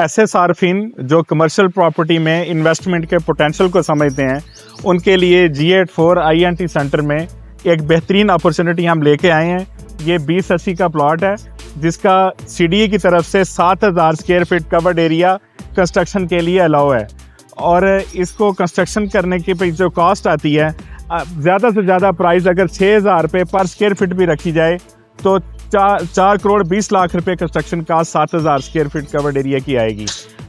ऐसे सार्फिन जो commercial property में इन्वेस्टमेंट के पोटेंशियल को समझते हैं, उनके लिए G84 INT सेंटर में एक बेहतरीन अपॉर्चुनिटी हम लेके आए हैं। ये 2080 का प्लॉट है जिसका CDE की तरफ से 7000 square feet covered area construction के लिए अलाउ है। और इसको कंस्ट्रक्शन करने की जो कॉस्ट आती है, ज़्यादा से ज़्यादा प्राइस अगर 6000 रुपये पर स्क्वायर फीट भी रखी जाए तो 4 करोड़ 20 लाख रुपए construction cost 7000 square feet covered area की आएगी।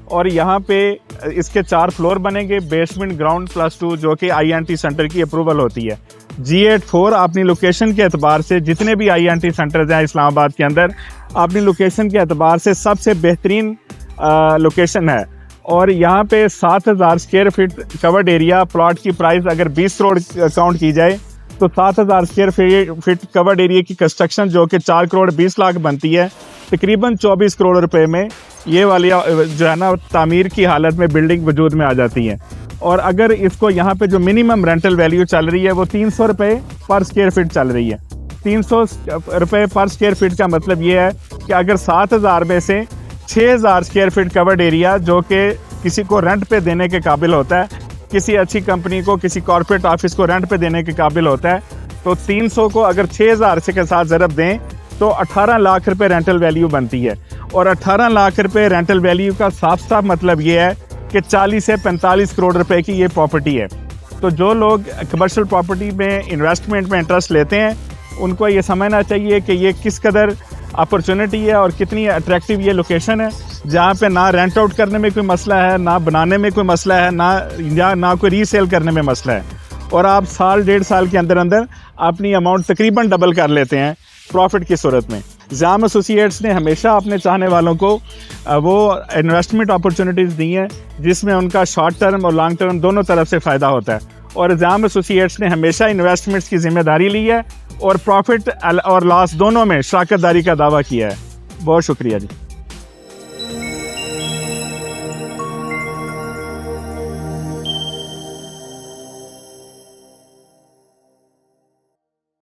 और यहाँ पे इसके 4 फ्लोर बनेंगे, बेसमेंट, ग्राउंड +2, जो कि INT सेंटर की अप्रूवल होती है। G84 अपनी लोकेशन के एतबार से, जितने भी INT सेंटर्स हैं इस्लामाबाद के अंदर, अपनी लोकेशन के एतबार से सबसे बेहतरीन लोकेशन है। और यहाँ पे 7000 square feet covered area, plot की प्राइस अगर 20 करोड़ काउंट की जाए तो 7000 स्क्वायर फीट कवर्ड एरिया की कंस्ट्रक्शन जो कि 4 करोड़ 20 लाख बनती है, तकरीबन 24 करोड़ रुपए में ये वाली जो है ना तामीर की हालत में बिल्डिंग वजूद में आ जाती है। और अगर इसको यहाँ पे जो मिनिमम रेंटल वैल्यू चल रही है वो 300 रुपये पर स्क्वायर फीट चल रही है। 300 रुपये पर स्क्वायर फीट का मतलब ये है कि अगर 7000 में से 6000 स्क्वायर फीट कवर्ड एरिया जो कि किसी को रेंट पे देने के काबिल होता है, किसी अच्छी कंपनी को, किसी कॉर्पोरेट ऑफिस को रेंट पे देने के काबिल होता है, तो 300 को अगर 6000 से के साथ ज़रब दें तो 18 लाख रुपए रेंटल वैल्यू बनती है। और 18 लाख रुपए रेंटल वैल्यू का साफ साफ मतलब ये है कि 40 से 45 करोड़ रुपए की ये प्रॉपर्टी है। तो जो लोग कमर्शियल प्रॉपर्टी में इन्वेस्टमेंट में इंटरेस्ट लेते हैं, उनको ये समझना चाहिए कि ये किस कदर अपॉर्चुनिटी है और कितनी अट्रैक्टिव ये लोकेशन है, जहाँ पे ना रेंट आउट करने में कोई मसला है, ना बनाने में कोई मसला है, ना कोई रीसेल करने में मसला है। और आप साल 1.5 साल के अंदर अंदर अपनी अमाउंट तकरीबन डबल कर लेते हैं प्रॉफिट की सूरत में। ज़ाम एसोसिएट्स ने हमेशा अपने चाहने वालों को वो इन्वेस्टमेंट अपॉर्चुनिटीज़ दी हैं जिसमें उनका शॉर्ट टर्म और लॉन्ग टर्म दोनों तरफ से फ़ायदा होता है। और ज़ाम एसोसिएट्स ने हमेशा इन्वेस्टमेंट्स की जिम्मेदारी ली है और प्रॉफिट और लॉस दोनों में शराकत दारी का दावा किया है। बहुत शुक्रिया जी।